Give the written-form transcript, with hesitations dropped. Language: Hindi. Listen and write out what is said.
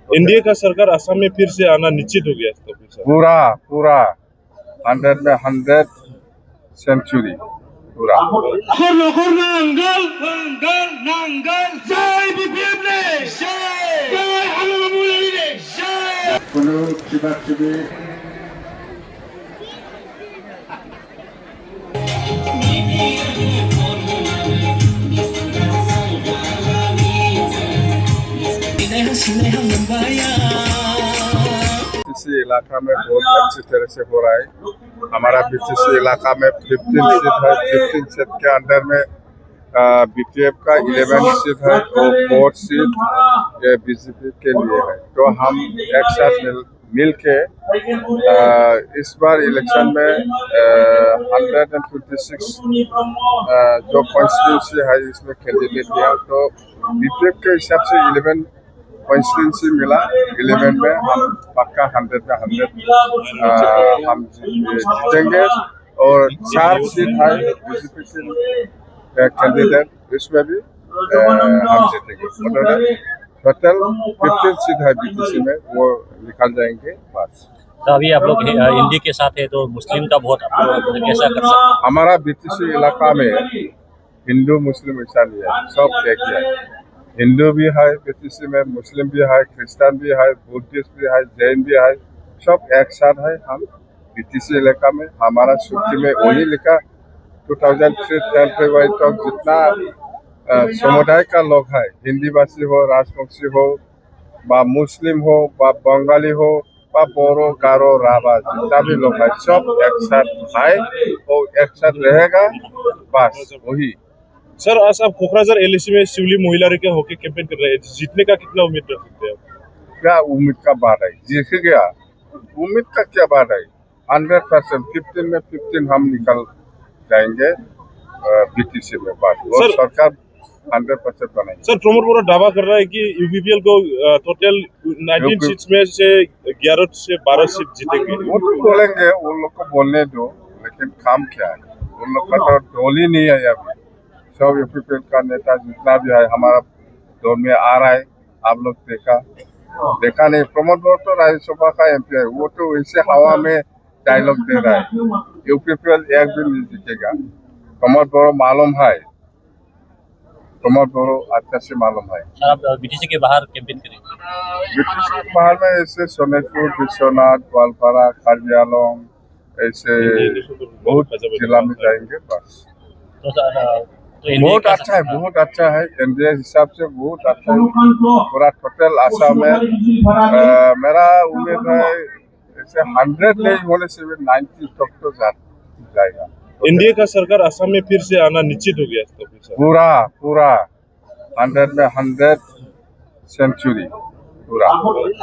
एनडीए का सरकार असम में फिर से आना निश्चित हो गया इसका फिर से। पूरा पूरा 100 में 100 सेंचुरी पूरा। बीटीसी इलाका में बहुत अच्छी तरह से हो रहा है। हमारा बीटीसी इलाका में 15 सीट है। 15 सीट के अंदर में बीटीएफ का 11 सीट है और 4 सीट ये बीजेपी के लिए है। तो हम एक साथ मिल के इस बार इलेक्शन में 126 जो कॉन्स्टिट्यूंसी है इसमें कैंडिडेट दिया। तो बीटीएफ के हिसाब से 11 कॉन्स्टिट्यूंसी मिला। 11 में हम पक्का 100 में 100 हम जीतेंगे और 4 सीट है बीजेपी के कैंडिडेट, इसमें भी हम जीतेंगे। टोटल 15 सीट है बीटीसी में, वो निकाल जाएंगे बस। तो अभी आप लोग इंडी के साथ है तो मुस्लिम का वोट आप लोग कैसा कर सकते हैं? हमारा बीटीसी इलाका में हिंदू मुस्लिम ऐसा नहीं है, सब एक ही है। हिंदू भी है बीटीसी में, मुस्लिम भी है, क्रिश्चियन भी है, बुद्धिस्ट भी है, जैन भी है, सब एक साथ है। हम बीटीसी इलाका में हमारा सूची में वही लिखा 2003 फरवरी तक जितना समुदाय का लोग है, हिंदी भाषी हो, राजवंशी हो, बा मुस्लिम हो, बा बंगाली हो, बा बोरो, गारो, राभा, जितना भी लोग है सब एक साथ है और एक साथ रहेगा बस वही। सर आज आप कोकराझार एलएसी में शिवली महिला के होके कैंपेन कर रहे हैं, जीतने का कितना उम्मीद रख सकते हैं आप? क्या उम्मीद का बात है, जीत गया उम्मीद का क्या बात है। 100% 15 में 15 हम निकल जाएंगे बीटीसी में बस। और सरकार 100% बनाएंगे। सर प्रमोद बोरा दावा कर रहा है कि यूपीपीएल को टोटल 19 सीट्स में से 11 से 12 सीट जीतेंगे। वो तो बोलेंगे, उन लोग को बोलने दो, लेकिन काम क्या है उन लोग का तो टोल ही नहीं है। अभी सब यूपीपीएल का नेता जितना भी है हमारा दौर में आ रहा है। आप लोग देखा नहीं, प्रमोद बोरा तो राज्यसभा का एमपी है, वो तो वैसे हवा में डायलॉग दे रहा है। यूपीपीएल एक भी नहीं जीतेगा। प्रमोद बोरा मालूम है, प्रमोद बोरा अच्छा से मालूम है। सर आप बीटीसी के बाहर कैंपेन करेंगे? बीटीसी के बाहर में ऐसे सोनेपुर, विश्वनाथ, ग्वालपारा, कार्बी आंगलॉन्ग ऐसे बहुत जिला में जाएंगे बस। तो सर बहुत अच्छा है, बहुत अच्छा है। एनडीए हिसाब से बहुत अच्छा है। पूरा टोटल आसाम में मेरा उम्मीद है ऐसे 100 नहीं होने से 90 तक तो जाएगा। एनडीए का सरकार असम में फिर से आना निश्चित हो गया इसका फिर से। पूरा पूरा 100 में 100 सेंचुरी पूरा।